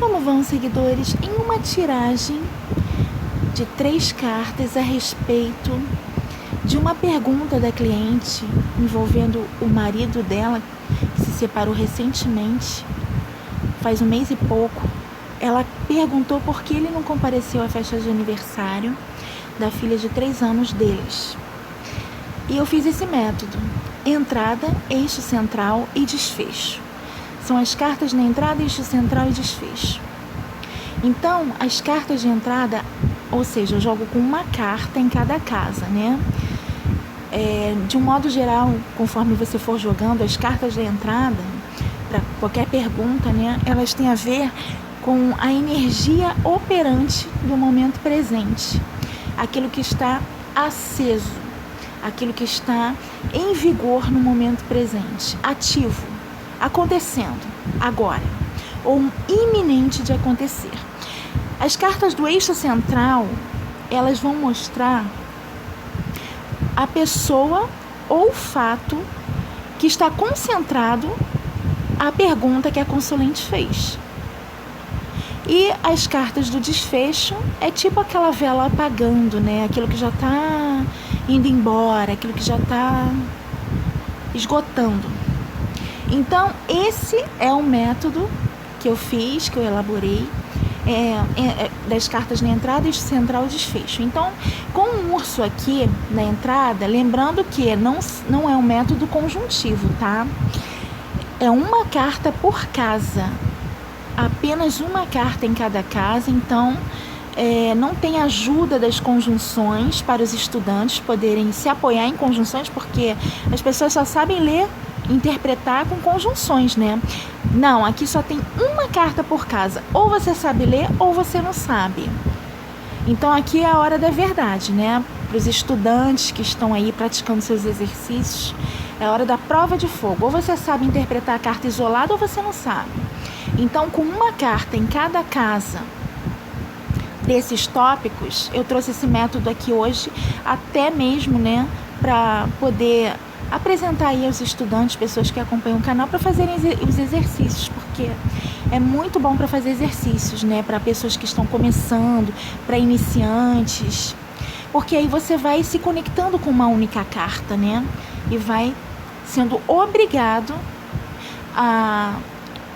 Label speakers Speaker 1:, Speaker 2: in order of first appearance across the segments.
Speaker 1: Como vão, seguidores? Em uma tiragem de 3 cartas a respeito de uma pergunta da cliente envolvendo o marido dela, que se separou recentemente, faz 1 mês e pouco. Ela perguntou por que ele não compareceu à festa de aniversário da filha de 3 anos deles. E eu fiz esse método: entrada, eixo central e desfecho. São as cartas na entrada, eixo central e desfecho. Então, as cartas de entrada, ou seja, eu jogo com uma carta em cada casa, né? De um modo geral, conforme você for jogando, as cartas de entrada, para qualquer pergunta, né? Elas têm a ver com a energia operante do momento presente. Aquilo que está aceso, aquilo que está em vigor no momento presente, ativo, acontecendo agora, ou iminente de acontecer. As cartas do eixo central, elas vão mostrar a pessoa ou o fato que está concentrado à pergunta que a consulente fez. E as cartas do desfecho é tipo aquela vela apagando, né? Aquilo que já está indo embora, aquilo que já está esgotando. Então, esse é o método que eu fiz, que eu elaborei, das cartas na entrada, eixo central e desfecho. Então, com o urso aqui na entrada, lembrando que não é um método conjuntivo, tá? É uma carta por casa, apenas uma carta em cada casa. Então, não tem ajuda das conjunções para os estudantes poderem se apoiar em conjunções, porque as pessoas só sabem ler, interpretar com conjunções, né? Não, aqui só tem uma carta por casa. Ou você sabe ler ou você não sabe. Então aqui é a hora da verdade, né? Para os estudantes que estão aí praticando seus exercícios, é a hora da prova de fogo. Ou você sabe interpretar a carta isolada ou você não sabe. Então, com uma carta em cada casa desses tópicos, eu trouxe esse método aqui hoje, até mesmo, né, para poder apresentar aí aos estudantes, pessoas que acompanham o canal, para fazerem os exercícios, porque é muito bom para fazer exercícios, né, para pessoas que estão começando, para iniciantes, porque aí você vai se conectando com uma única carta, né, e vai sendo obrigado a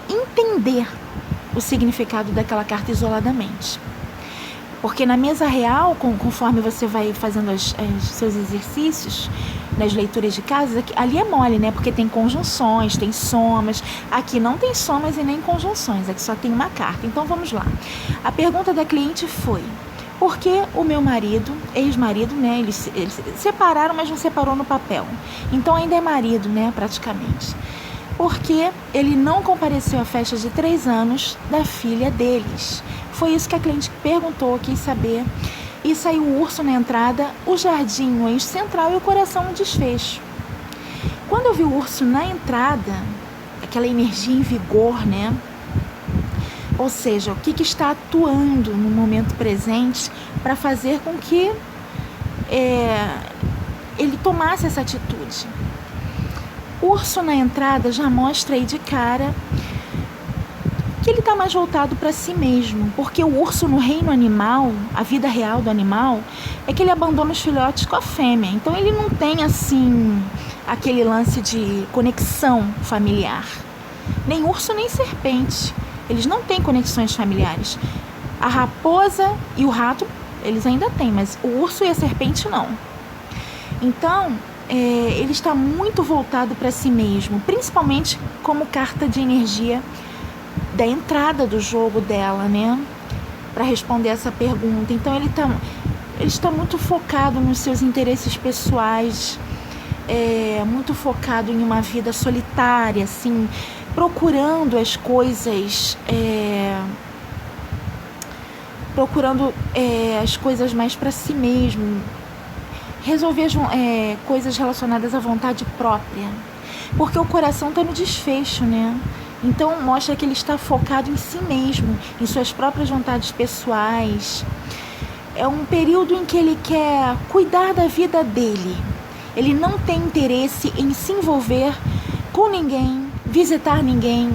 Speaker 1: entender o significado daquela carta isoladamente. Porque na mesa real, conforme você vai fazendo os seus exercícios, nas leituras de casas, ali é mole, né? Porque tem conjunções, tem somas. Aqui não tem somas e nem conjunções, aqui só tem uma carta. Então vamos lá. A pergunta da cliente foi: por que o meu marido, ex-marido, né? Eles separaram, mas não separou no papel. Então ainda é marido, né? Praticamente. Porque ele não compareceu à festa de 3 anos da filha deles. Foi isso que a cliente perguntou, quis saber. E saiu o urso na entrada, o jardim no eixo central e o coração no desfecho. Quando eu vi o urso na entrada, aquela energia em vigor, né? Ou seja, o que está atuando no momento presente para fazer com que ele tomasse essa atitude. O urso na entrada já mostra aí de cara que ele está mais voltado para si mesmo, porque o urso no reino animal, a vida real do animal, é que ele abandona os filhotes com a fêmea. Então ele não tem assim aquele lance de conexão familiar. Nem urso nem serpente, eles não têm conexões familiares. A raposa e o rato, eles ainda têm, mas o urso e a serpente não. Então ele está muito voltado para si mesmo, principalmente como carta de energia da entrada do jogo dela, né? Para responder essa pergunta. Então ele está muito focado nos seus interesses pessoais, muito focado em uma vida solitária, assim, procurando as coisas, as coisas mais para si mesmo, resolver coisas relacionadas à vontade própria, porque o coração está no desfecho, né? Então mostra que ele está focado em si mesmo, em suas próprias vontades pessoais. É um período em que ele quer cuidar da vida dele. Ele não tem interesse em se envolver com ninguém, visitar ninguém,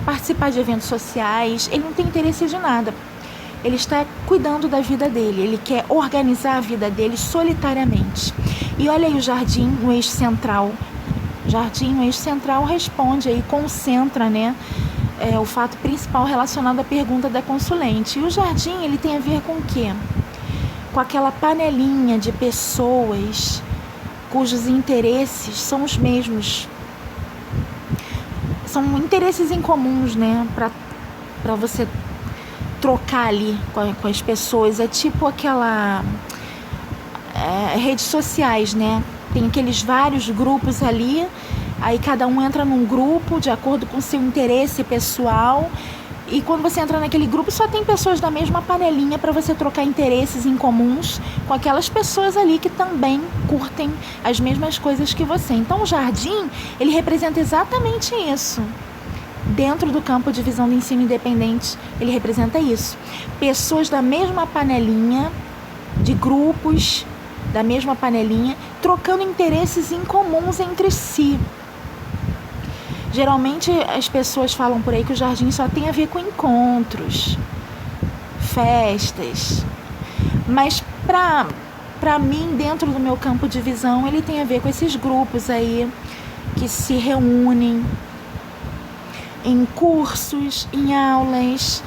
Speaker 1: participar de eventos sociais, ele não tem interesse de nada. Ele está cuidando da vida dele, ele quer organizar a vida dele solitariamente. E olha aí o jardim no eixo central. Jardim no eixo central responde aí, concentra, né, o fato principal relacionado à pergunta da consulente. E o jardim, ele tem a ver com o quê? Com aquela panelinha de pessoas cujos interesses são os mesmos. São interesses em comuns, né, para você trocar ali com as pessoas. É tipo aquela redes sociais, né? Tem aqueles vários grupos ali, aí cada um entra num grupo de acordo com o seu interesse pessoal, e quando você entra naquele grupo só tem pessoas da mesma panelinha para você trocar interesses em comuns com aquelas pessoas ali que também curtem as mesmas coisas que você. Então o jardim, ele representa exatamente isso. Dentro do campo de visão do ensino independente, ele representa isso. Pessoas da mesma panelinha, de grupos da mesma panelinha, trocando interesses incomuns entre si. Geralmente as pessoas falam por aí que o jardim só tem a ver com encontros, festas. Mas para mim, dentro do meu campo de visão, ele tem a ver com esses grupos aí que se reúnem em cursos, em aulas,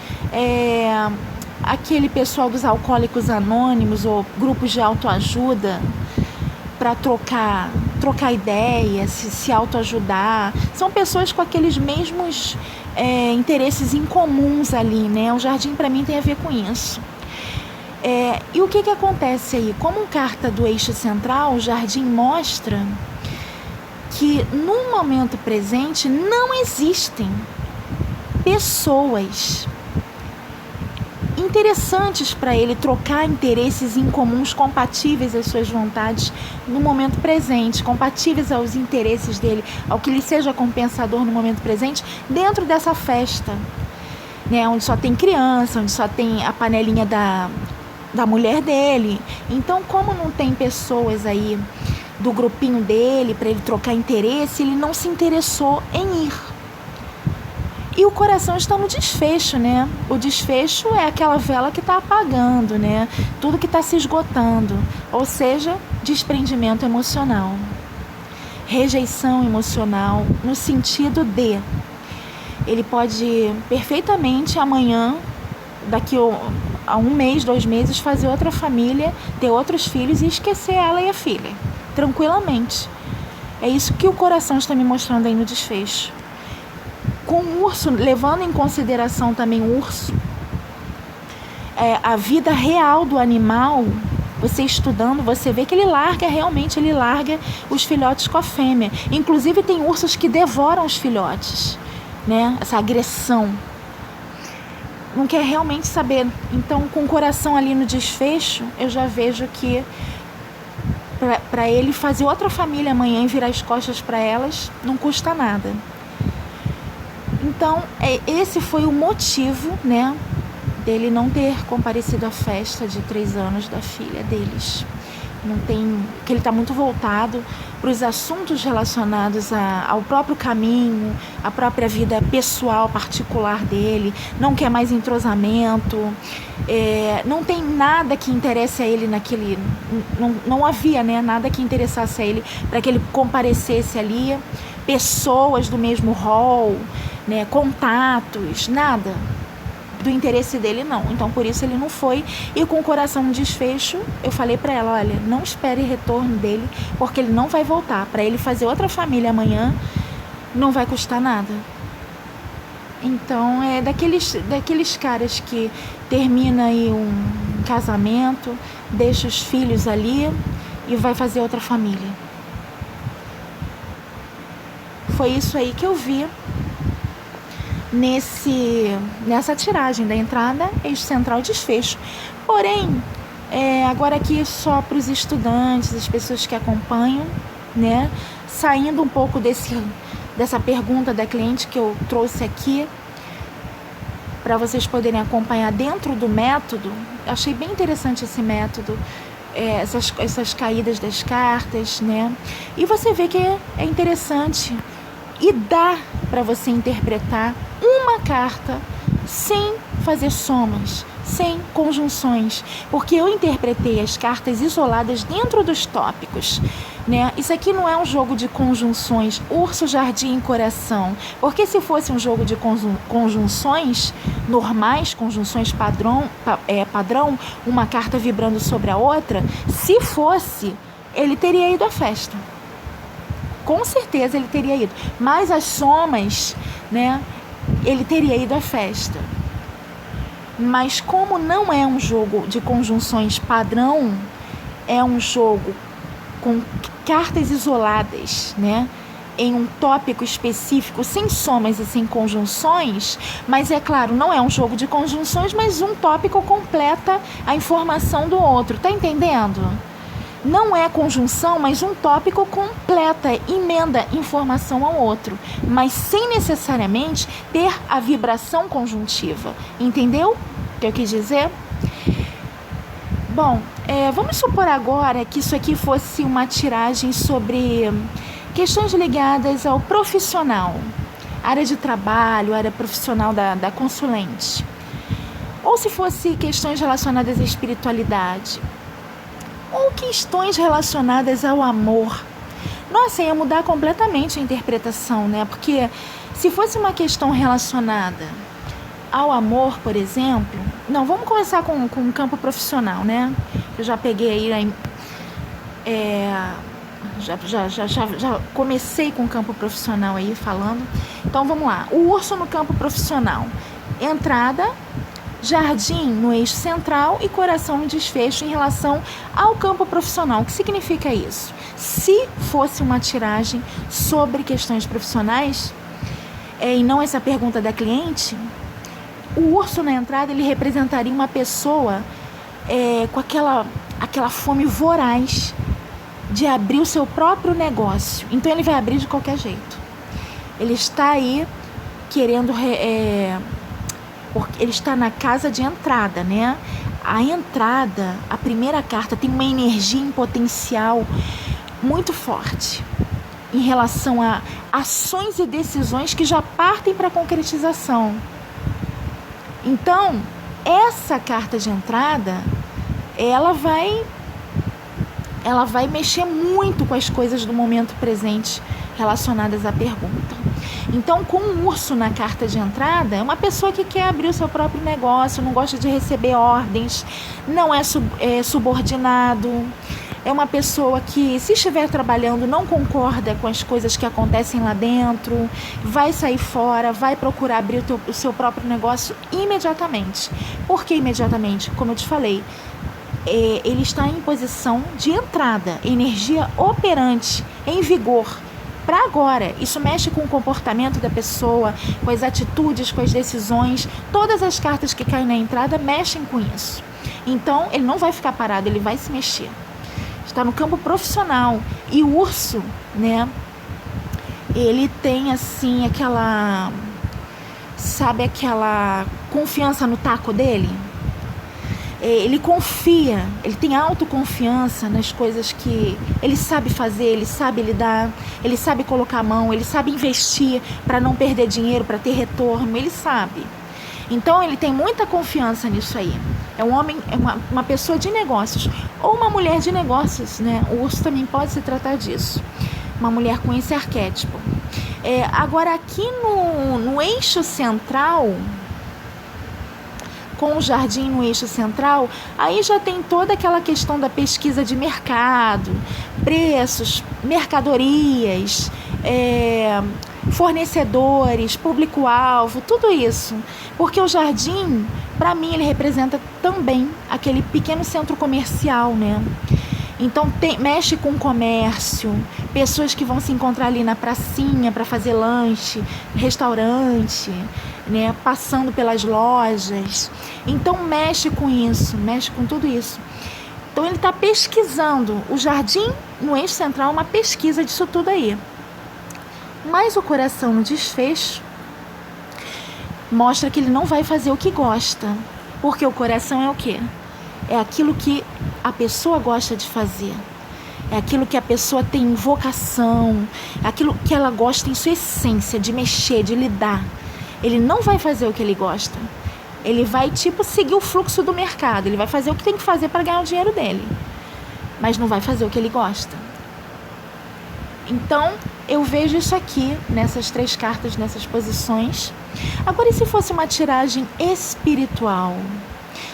Speaker 1: aquele pessoal dos alcoólicos anônimos ou grupos de autoajuda para trocar ideias, se autoajudar. São pessoas com aqueles mesmos interesses incomuns ali, né? O jardim para mim tem a ver com isso. E o que acontece aí? Como carta do eixo central, o jardim mostra que no momento presente não existem pessoas interessantes para ele trocar interesses incomuns, compatíveis às suas vontades no momento presente, compatíveis aos interesses dele, ao que lhe seja compensador no momento presente, dentro dessa festa, né, onde só tem criança, onde só tem a panelinha da mulher dele. Então, como não tem pessoas aí do grupinho dele para ele trocar interesse, ele não se interessou em ir. E o coração está no desfecho, né? O desfecho é aquela vela que está apagando, né? Tudo que está se esgotando. Ou seja, desprendimento emocional. Rejeição emocional, no sentido de ele pode perfeitamente amanhã, daqui a 1 mês, 2 meses, fazer outra família, ter outros filhos e esquecer ela e a filha. Tranquilamente. É isso que o coração está me mostrando aí no desfecho. Com o urso, levando em consideração também o urso, a vida real do animal, você estudando, você vê que ele larga os filhotes com a fêmea. Inclusive tem ursos que devoram os filhotes, né? Essa agressão. Não quer realmente saber. Então, com o coração ali no desfecho, eu já vejo que para ele fazer outra família amanhã e virar as costas para elas, não custa nada. Então, esse foi o motivo, né, dele não ter comparecido à festa de 3 anos da filha deles. Que ele está muito voltado para os assuntos relacionados ao próprio caminho, à própria vida pessoal, particular dele, não quer mais entrosamento, não tem nada que interesse a ele naquele... Não havia, né, nada que interessasse a ele para que ele comparecesse ali, pessoas do mesmo rol, né, contatos, nada do interesse dele, não. Então, por isso ele não foi. E com o coração no desfecho, eu falei para ela, olha, não espere retorno dele, porque ele não vai voltar. Para ele fazer outra família amanhã, não vai custar nada. Então, é daqueles caras que termina aí um casamento, deixa os filhos ali e vai fazer outra família. Foi isso aí que eu vi nessa tiragem da entrada, eixo central, desfecho. Porém, agora aqui só para os estudantes, as pessoas que acompanham, né, saindo um pouco dessa pergunta da cliente que eu trouxe aqui, para vocês poderem acompanhar dentro do método. Achei bem interessante esse método, essas caídas das cartas, né, e você vê que é interessante e dá para você interpretar uma carta sem fazer somas, sem conjunções, porque eu interpretei as cartas isoladas dentro dos tópicos, né? Isso aqui não é um jogo de conjunções, urso, jardim e coração, porque se fosse um jogo de conjunções normais, conjunções padrão, uma carta vibrando sobre a outra, se fosse, ele teria ido à festa. Com certeza ele teria ido, mas as somas, né? Ele teria ido à festa. Mas como não é um jogo de conjunções padrão, é um jogo com cartas isoladas, né? Em um tópico específico, sem somas e sem conjunções, mas é claro, não é um jogo de conjunções, mas um tópico completa a informação do outro, tá entendendo? Não é conjunção, mas um tópico completa, emenda informação ao outro, mas sem necessariamente ter a vibração conjuntiva. Entendeu o que eu quis dizer? Bom, vamos supor agora que isso aqui fosse uma tiragem sobre questões ligadas ao profissional, área de trabalho, área profissional da consulente. Ou se fosse questões relacionadas à espiritualidade, ou questões relacionadas ao amor. Nossa, ia mudar completamente a interpretação, né? Porque se fosse uma questão relacionada ao amor, por exemplo... Não, vamos começar com o campo profissional, né? Eu já peguei aí... Já comecei com o campo profissional aí falando. Então, vamos lá. O urso no campo profissional. Entrada... Jardim no eixo central e coração no desfecho em relação ao campo profissional. O que significa isso? Se fosse uma tiragem sobre questões profissionais, e não essa pergunta da cliente, o urso na entrada ele representaria uma pessoa com aquela fome voraz de abrir o seu próprio negócio. Então ele vai abrir de qualquer jeito. Ele está aí querendo... porque ele está na casa de entrada, né? A entrada, a primeira carta, tem uma energia em potencial muito forte em relação a ações e decisões que já partem para a concretização. Então, essa carta de entrada, ela vai mexer muito com as coisas do momento presente relacionadas à pergunta. Então, com um urso na carta de entrada, é uma pessoa que quer abrir o seu próprio negócio, não gosta de receber ordens, não é subordinado, é uma pessoa que, se estiver trabalhando, não concorda com as coisas que acontecem lá dentro, vai sair fora, vai procurar abrir o seu próprio negócio imediatamente. Por que imediatamente? Como eu te falei, ele está em posição de entrada, energia operante, em vigor. Para agora, isso mexe com o comportamento da pessoa, com as atitudes, com as decisões. Todas as cartas que caem na entrada mexem com isso. Então, ele não vai ficar parado, ele vai se mexer. Está no campo profissional. E o urso, né? Ele tem, assim, aquela confiança no taco dele? Ele confia, ele tem autoconfiança nas coisas que ele sabe fazer, ele sabe lidar, ele sabe colocar a mão, ele sabe investir para não perder dinheiro, para ter retorno, ele sabe. Então ele tem muita confiança nisso aí. É um homem, é uma pessoa de negócios, ou uma mulher de negócios, né? O urso também pode se tratar disso. Uma mulher com esse arquétipo. Agora aqui no eixo central, com o jardim no eixo central, aí já tem toda aquela questão da pesquisa de mercado, preços, mercadorias, fornecedores, público-alvo, tudo isso. Porque o jardim, para mim, ele representa também aquele pequeno centro comercial, né? Então mexe com o comércio, pessoas que vão se encontrar ali na pracinha para fazer lanche, restaurante, né, passando pelas lojas. Então mexe com isso, mexe com tudo isso. Então ele está pesquisando. O jardim no eixo central é uma pesquisa disso tudo aí. Mas o coração no desfecho mostra que ele não vai fazer o que gosta. Porque o coração é o quê? É aquilo que a pessoa gosta de fazer. É aquilo que a pessoa tem vocação. É aquilo que ela gosta em sua essência, de mexer, de lidar. Ele não vai fazer o que ele gosta. Ele vai, seguir o fluxo do mercado. Ele vai fazer o que tem que fazer para ganhar o dinheiro dele. Mas não vai fazer o que ele gosta. Então, eu vejo isso aqui, nessas 3 cartas, nessas posições. Agora, e se fosse uma tiragem espiritual?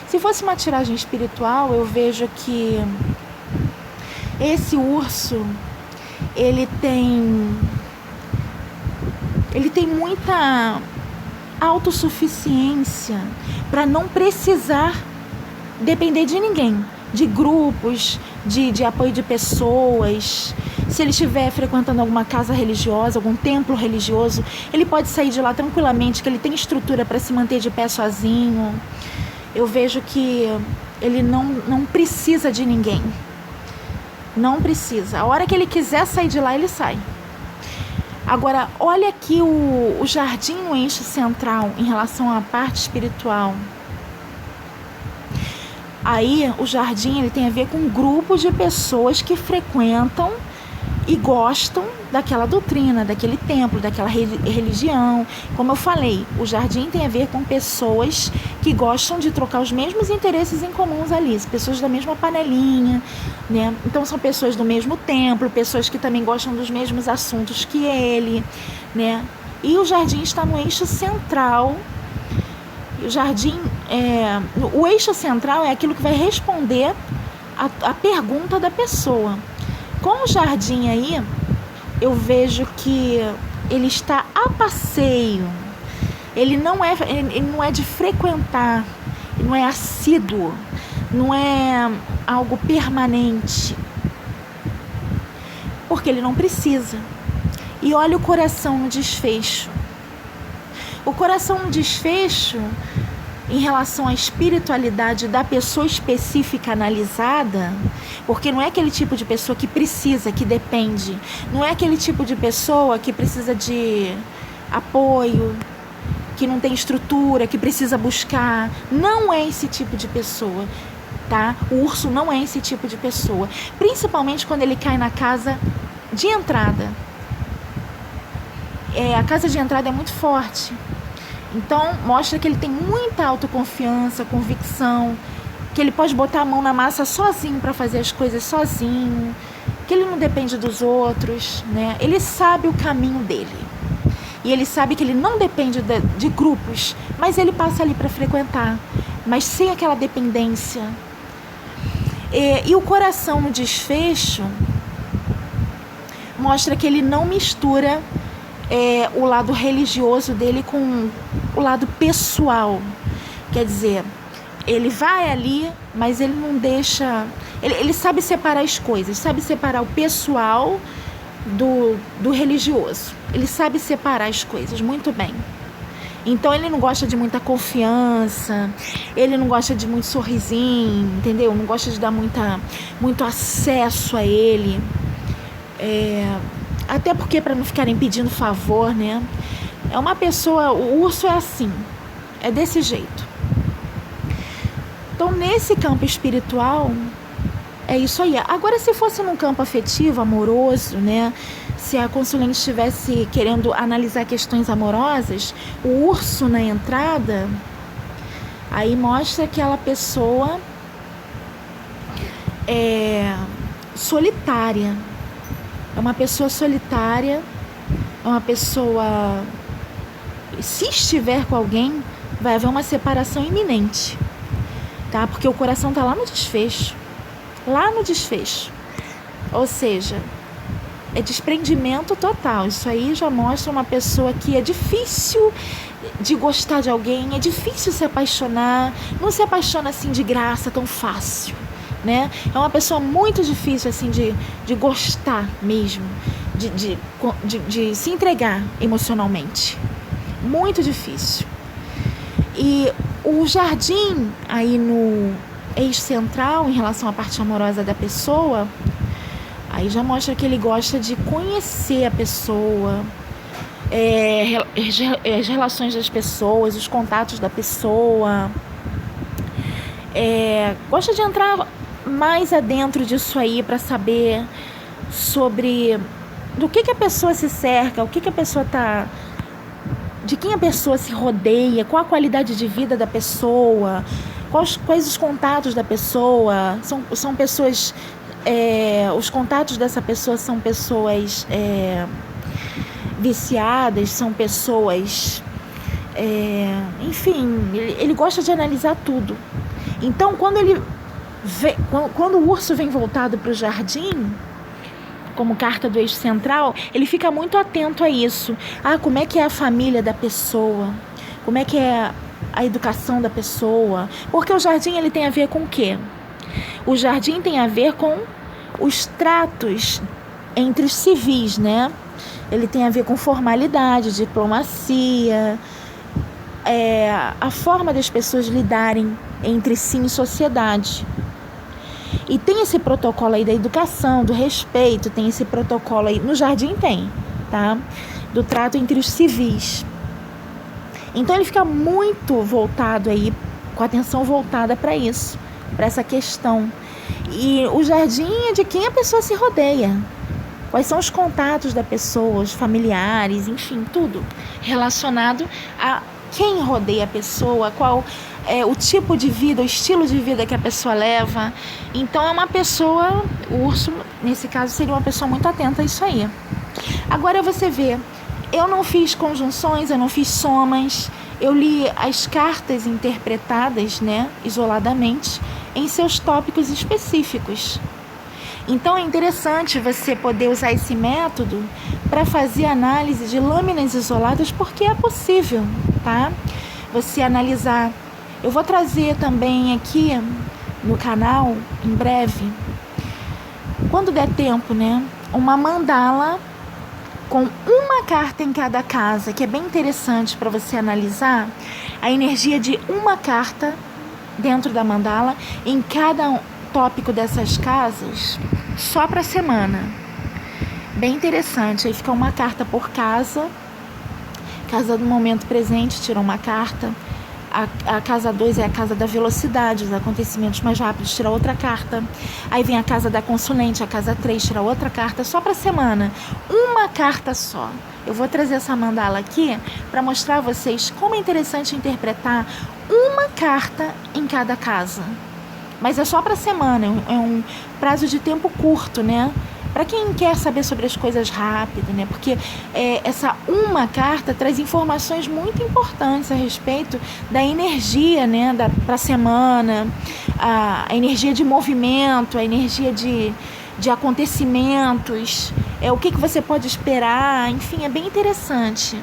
Speaker 1: Se fosse uma tiragem espiritual, eu vejo que esse urso, ele tem muita autossuficiência para não precisar depender de ninguém, de grupos, de apoio de pessoas. Se ele estiver frequentando alguma casa religiosa, algum templo religioso, ele pode sair de lá tranquilamente, que ele tem estrutura para se manter de pé sozinho. Eu vejo que ele não precisa de ninguém. Não precisa. A hora que ele quiser sair de lá, ele sai. Agora, olha aqui o jardim no eixo central em relação à parte espiritual. Aí, o jardim ele tem a ver com um grupo de pessoas que frequentam e gostam daquela doutrina, daquele templo, daquela religião. Como eu falei, o jardim tem a ver com pessoas que gostam de trocar os mesmos interesses em comuns ali, pessoas da mesma panelinha, né? Então são pessoas do mesmo templo, pessoas que também gostam dos mesmos assuntos que ele, né? E o jardim está no eixo central. O jardim, o eixo central é aquilo que vai responder a pergunta da pessoa. Com o jardim aí, eu vejo que ele está a passeio. Ele não é de frequentar, não é assíduo, não é algo permanente. Porque ele não precisa. E olha o coração no desfecho. O coração no desfecho, em relação à espiritualidade da pessoa específica analisada, porque não é aquele tipo de pessoa que precisa, que depende, não é aquele tipo de pessoa que precisa de apoio, que não tem estrutura, que precisa buscar. Não é esse tipo de pessoa, tá? O urso não é esse tipo de pessoa, principalmente quando ele cai na casa de entrada. A casa de entrada é muito forte. Então, mostra que ele tem muita autoconfiança, convicção, que ele pode botar a mão na massa sozinho para fazer as coisas sozinho, que ele não depende dos outros, né? Ele sabe o caminho dele. E ele sabe que ele não depende de grupos, mas ele passa ali para frequentar, mas sem aquela dependência. E o coração no desfecho mostra que ele não mistura o lado religioso dele com o lado pessoal. Quer dizer, ele vai ali, mas ele não deixa... Ele sabe separar as coisas, sabe separar o pessoal do religioso. Ele sabe separar as coisas muito bem. Então ele não gosta de muita confiança, ele não gosta de muito sorrisinho, entendeu? Não gosta de dar muito acesso a ele. Até porque, para não ficarem pedindo favor, né? É uma pessoa, o urso é assim, é desse jeito. Então, nesse campo espiritual, é isso aí. Agora, se fosse num campo afetivo, amoroso, né? Se a consulente estivesse querendo analisar questões amorosas, o urso na entrada, aí mostra aquela pessoa solitária. É uma pessoa solitária, é uma pessoa... Se estiver com alguém, vai haver uma separação iminente, tá? Porque o coração está lá no desfecho. Lá no desfecho. Ou seja, é desprendimento total. Isso aí já mostra uma pessoa que é difícil de gostar de alguém, é difícil se apaixonar, não se apaixona assim de graça tão fácil, né? É uma pessoa muito difícil assim de gostar mesmo, de se entregar emocionalmente. Muito difícil. E o jardim aí no eixo central, em relação à parte amorosa da pessoa, aí já mostra que ele gosta de conhecer a pessoa, as relações das pessoas, os contatos da pessoa. Gosta de entrar mais adentro disso aí para saber sobre do que a pessoa se cerca, o que a pessoa de quem a pessoa se rodeia, qual a qualidade de vida da pessoa, quais os contatos da pessoa. São pessoas, os contatos dessa pessoa são pessoas viciadas, são pessoas, enfim, ele gosta de analisar tudo. Então, quando o urso vem voltado para o jardim, como carta do eixo central, ele fica muito atento a isso. Como é que é a família da pessoa? Como é que é a educação da pessoa? Porque o jardim, ele tem a ver com o quê? O jardim tem a ver com os tratos entre os civis, né? Ele tem a ver com formalidade, diplomacia, a forma das pessoas lidarem entre si em sociedade. E tem esse protocolo aí da educação, do respeito, tem esse protocolo aí, no jardim tem, tá? Do trato entre os civis. Então ele fica muito voltado aí, com a atenção voltada para isso, para essa questão. E o jardim é de quem a pessoa se rodeia. Quais são os contatos da pessoa, os familiares, enfim, tudo relacionado a quem rodeia a pessoa, qual é o tipo de vida, o estilo de vida que a pessoa leva. Então é uma pessoa, o urso, nesse caso, seria uma pessoa muito atenta a isso aí. Agora você vê, eu não fiz conjunções, eu não fiz somas, eu li as cartas interpretadas, né, isoladamente, em seus tópicos específicos. Então é interessante você poder usar esse método para fazer análise de lâminas isoladas, porque é possível, tá? Você analisar. Eu vou trazer também aqui no canal, em breve, quando der tempo, né? Uma mandala com uma carta em cada casa, que é bem interessante para você analisar a energia de uma carta dentro da mandala em cada tópico dessas casas, só para a semana. Bem interessante. Aí fica uma carta por casa. Casa do momento presente, tira uma carta. A casa 2 é a casa da velocidade, os acontecimentos mais rápidos, tira outra carta. Aí vem a casa da consulente, a casa 3, tira outra carta, só para a semana. Uma carta só. Eu vou trazer essa mandala aqui para mostrar a vocês como é interessante interpretar uma carta em cada casa. Mas é só para a semana, é um prazo de tempo curto, né? Para quem quer saber sobre as coisas rápido, né? Porque essa uma carta traz informações muito importantes a respeito da energia, né? Para a semana, a energia de movimento, a energia de acontecimentos, o que você pode esperar, enfim, é bem interessante.